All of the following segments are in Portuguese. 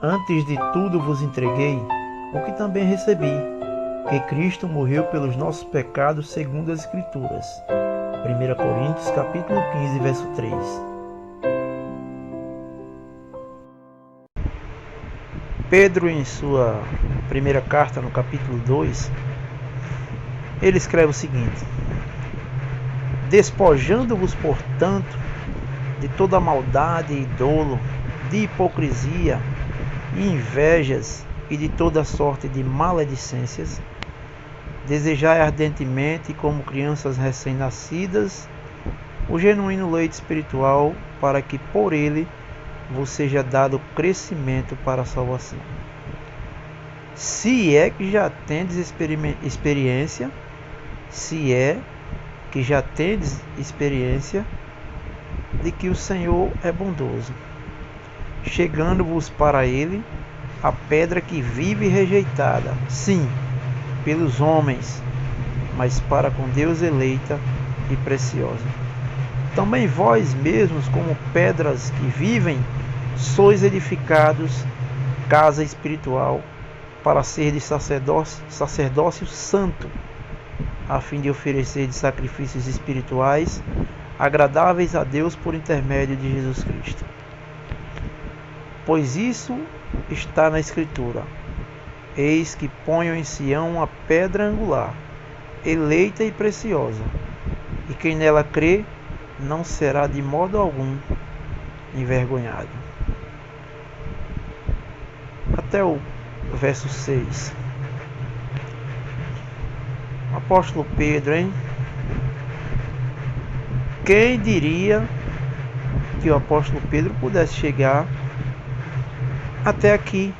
Antes de tudo vos entreguei o que também recebi, que Cristo morreu pelos nossos pecados segundo as Escrituras. 1 Coríntios capítulo 15, verso 3. Pedro, em sua primeira carta, no capítulo 2, ele escreve o seguinte: despojando-vos, portanto, de toda maldade e dolo, de hipocrisia e invejas e de toda sorte de maledicências, desejai ardentemente, como crianças recém-nascidas, o genuíno leite espiritual, para que por ele vos seja dado crescimento para a salvação. Se é que já tendes experiência de que o Senhor é bondoso, chegando-vos para ele a pedra que vive rejeitada, sim, pelos homens, mas para com Deus eleita e preciosa. Também vós mesmos, como pedras que vivem, sois edificados casa espiritual, para ser de sacerdócio santo, a fim de oferecer de sacrifícios espirituais agradáveis a Deus por intermédio de Jesus Cristo. Pois isso está na Escritura: eis que ponho em Sião uma pedra angular, eleita e preciosa, e quem nela crê não será de modo algum envergonhado. Até o verso 6. Apóstolo Pedro, hein? Quem diria que o apóstolo Pedro pudesse chegar até aqui?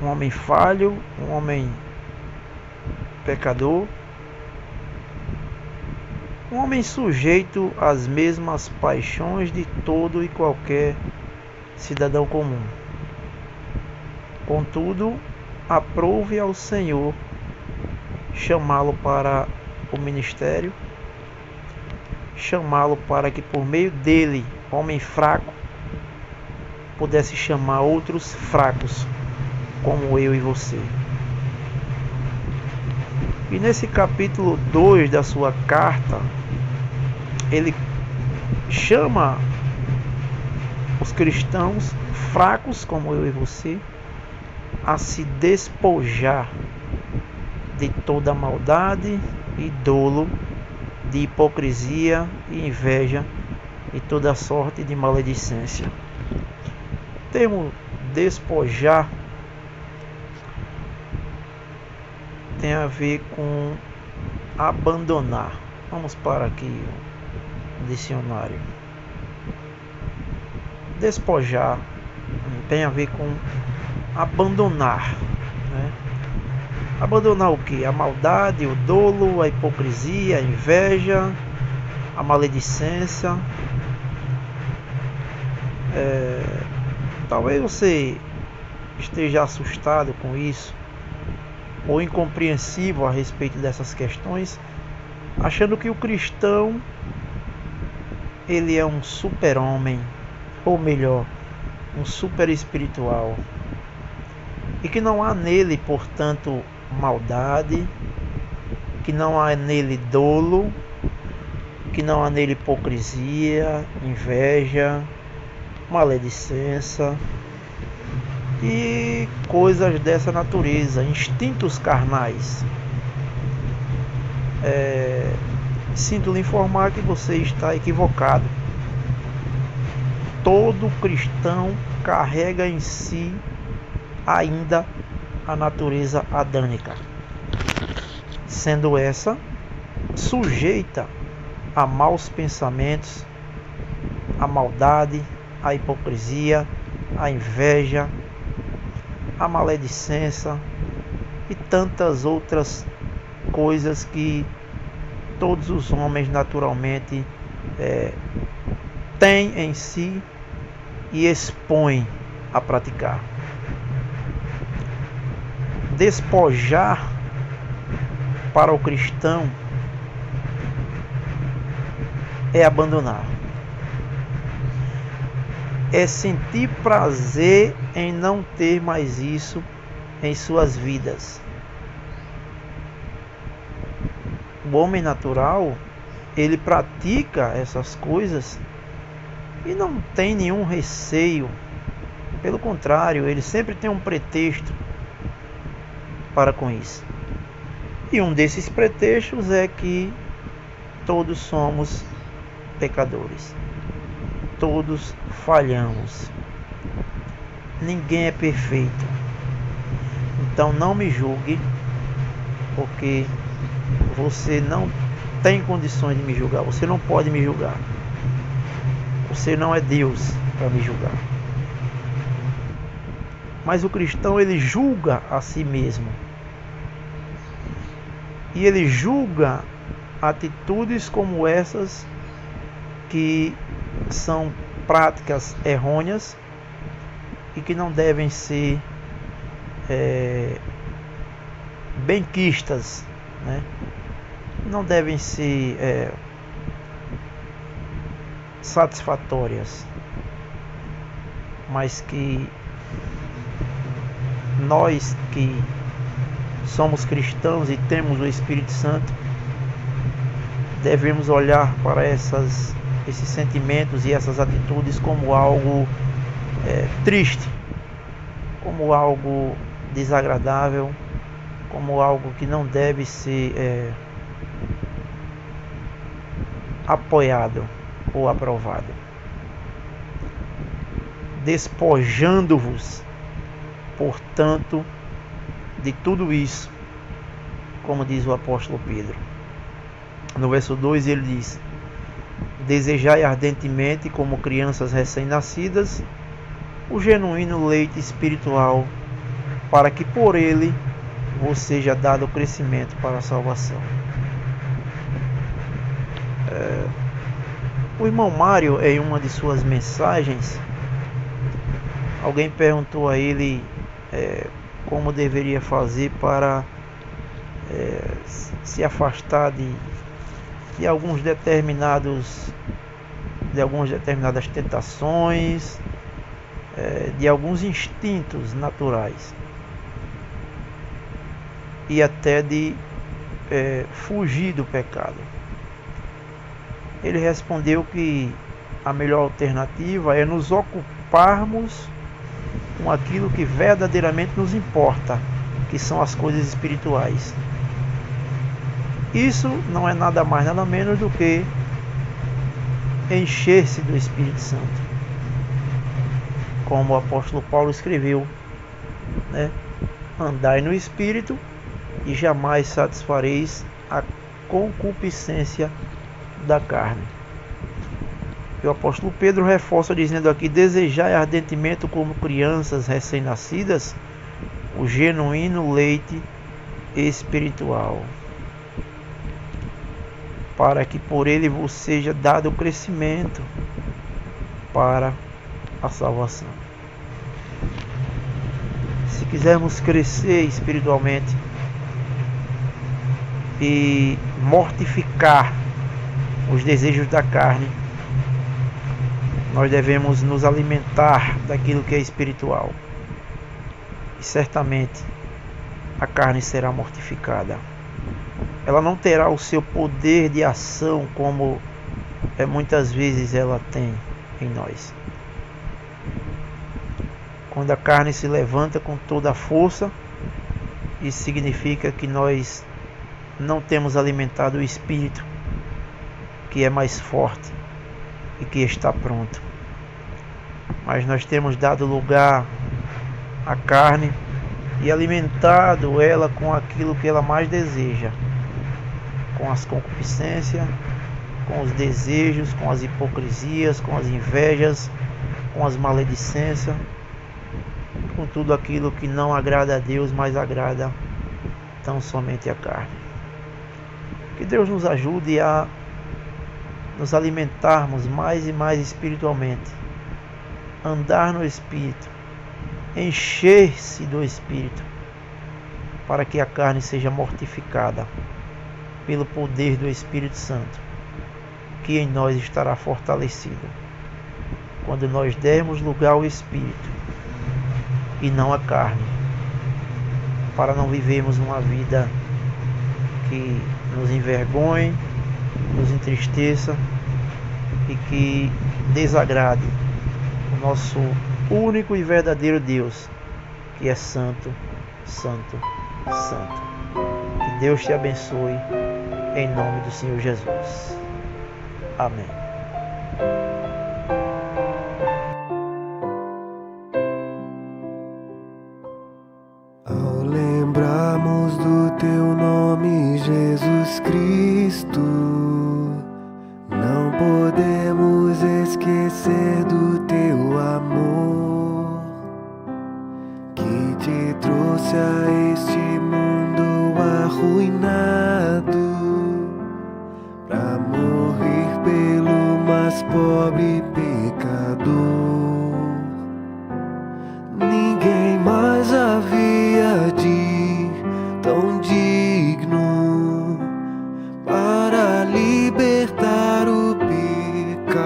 Um homem falho, um homem pecador, um homem sujeito às mesmas paixões de todo e qualquer cidadão comum. Contudo, aprove ao Senhor chamá-lo para o ministério, chamá-lo para que por meio dele, homem fraco, pudesse chamar outros fracos, como eu e você. E nesse capítulo 2 da sua carta, ele chama os cristãos fracos, como eu e você, a se despojar de toda maldade e dolo, de hipocrisia e inveja e toda sorte de maledicência. O termo despojar tem a ver com abandonar. Vamos para aqui o dicionário. Despojar tem a ver com abandonar, né? Abandonar o que? A maldade, o dolo, a hipocrisia, a inveja, a maledicência. Talvez você esteja assustado com isso, ou incompreensível a respeito dessas questões, achando que o cristão ele é um super-homem, ou melhor, um super espiritual, e que não há nele, portanto, maldade, que não há nele dolo, que não há nele hipocrisia, inveja, maledicência e coisas dessa natureza, instintos carnais. Sinto lhe informar que você está equivocado. Todo cristão carrega em si ainda a natureza adâmica, sendo essa sujeita a maus pensamentos, a maldade, a hipocrisia, a inveja, a maledicência e tantas outras coisas que todos os homens naturalmente têm em si e expõem a praticar. Despojar para o cristão é abandonar. é sentir prazer em não ter mais isso em suas vidas. O homem natural, ele pratica essas coisas e não tem nenhum receio. Pelo contrário, ele sempre tem um pretexto para com isso. E um desses pretextos é que todos somos pecadores. Todos falhamos. Ninguém é perfeito. Então não me julgue, porque você não tem condições de me julgar. Você não pode me julgar. Você não é Deus para me julgar. Mas o cristão, ele julga a si mesmo. E ele julga atitudes como essas, que são práticas errôneas e que não devem ser benquistas, né? Não devem ser satisfatórias, mas que nós que somos cristãos e temos o Espírito Santo devemos olhar para esses sentimentos e essas atitudes como algo triste, como algo desagradável, como algo que não deve ser apoiado ou aprovado. Despojando-vos, portanto, de tudo isso, como diz o apóstolo Pedro. No verso 2 ele diz: desejai ardentemente, como crianças recém-nascidas, o genuíno leite espiritual, para que por ele vos seja dado o crescimento para a salvação. O irmão Mário, em uma de suas mensagens, alguém perguntou a ele como deveria fazer para se afastar de algumas determinadas tentações, de alguns instintos naturais e até de fugir do pecado. Ele respondeu que a melhor alternativa é nos ocuparmos com aquilo que verdadeiramente nos importa, que são as coisas espirituais. Isso não é nada mais, nada menos do que encher-se do Espírito Santo. Como o apóstolo Paulo escreveu, né? Andai no Espírito e jamais satisfareis a concupiscência da carne. E o apóstolo Pedro reforça dizendo aqui: desejai ardentemente, como crianças recém-nascidas, o genuíno leite espiritual, para que por ele vos seja dado o crescimento para a salvação. Se quisermos crescer espiritualmente e mortificar os desejos da carne, nós devemos nos alimentar daquilo que é espiritual. E certamente a carne será mortificada. Ela não terá o seu poder de ação como muitas vezes ela tem em nós. Quando a carne se levanta com toda a força, isso significa que nós não temos alimentado o espírito, que é mais forte e que está pronto. Mas nós temos dado lugar à carne e alimentado ela com aquilo que ela mais deseja, com as concupiscências, com os desejos, com as hipocrisias, com as invejas, com as maledicências, com tudo aquilo que não agrada a Deus, mas agrada tão somente a carne. Que Deus nos ajude a nos alimentarmos mais e mais espiritualmente, andar no Espírito, encher-se do Espírito, para que a carne seja mortificada pelo poder do Espírito Santo, que em nós estará fortalecido. quando nós dermos lugar ao Espírito e não à carne, para não vivermos uma vida que nos envergonhe, nos entristeça e que desagrade o nosso único e verdadeiro Deus, que é santo, santo, santo. Que Deus te abençoe, em nome do Senhor Jesus. Amém. Ao lembrarmos do teu nome, Jesus Cristo, não podemos esquecer do teu amor, que te trouxe a este mundo arruinado, pra morrer pelo mais pobre pecador. Ninguém mais havia de tão digno para libertar o pecador.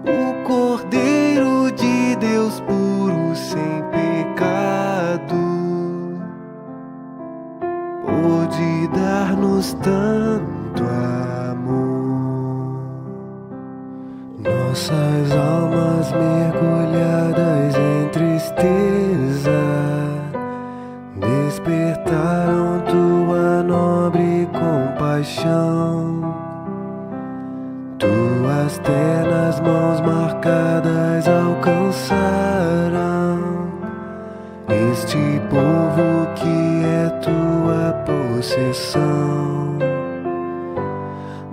O Cordeiro de Deus puro, sem pecado, pôde dar-nos tanto amor. Nossas almas mergulhadas em tristeza despertaram tua nobre compaixão. Tuas ternas mãos marcadas alcançaram este povo que é tua possessão.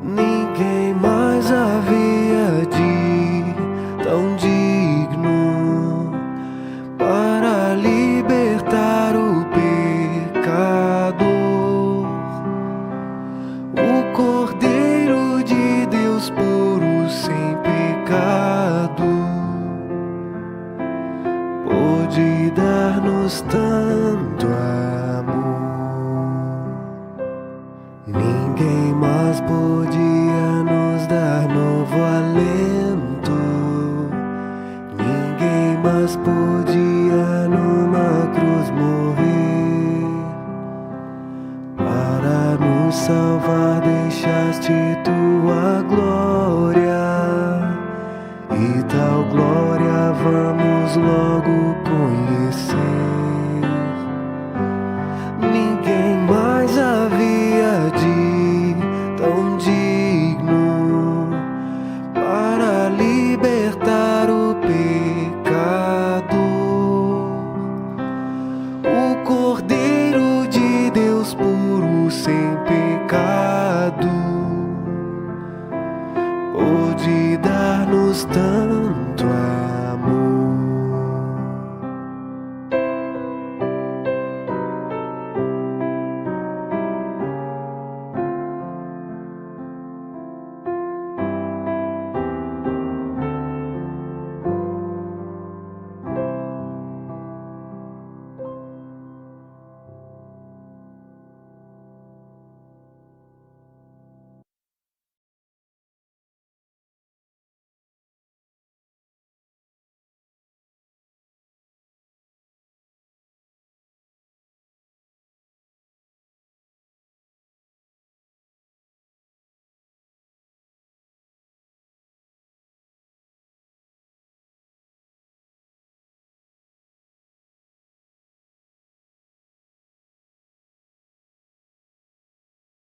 Ninguém mais havia de tão digno para libertar o pecador. O Cordeiro de Deus puro, sem pecado, pôde dar-nos tanto amor. Ninguém mais podia nos dar novo alento, ninguém mais podia numa cruz morrer. Para nos salvar deixaste tua glória, e tal glória vamos logo conhecer. Ninguém mais havia de tão digno para libertar o pecador. O Cordeiro de Deus puro, sem pecado, pôde dar-nos tanto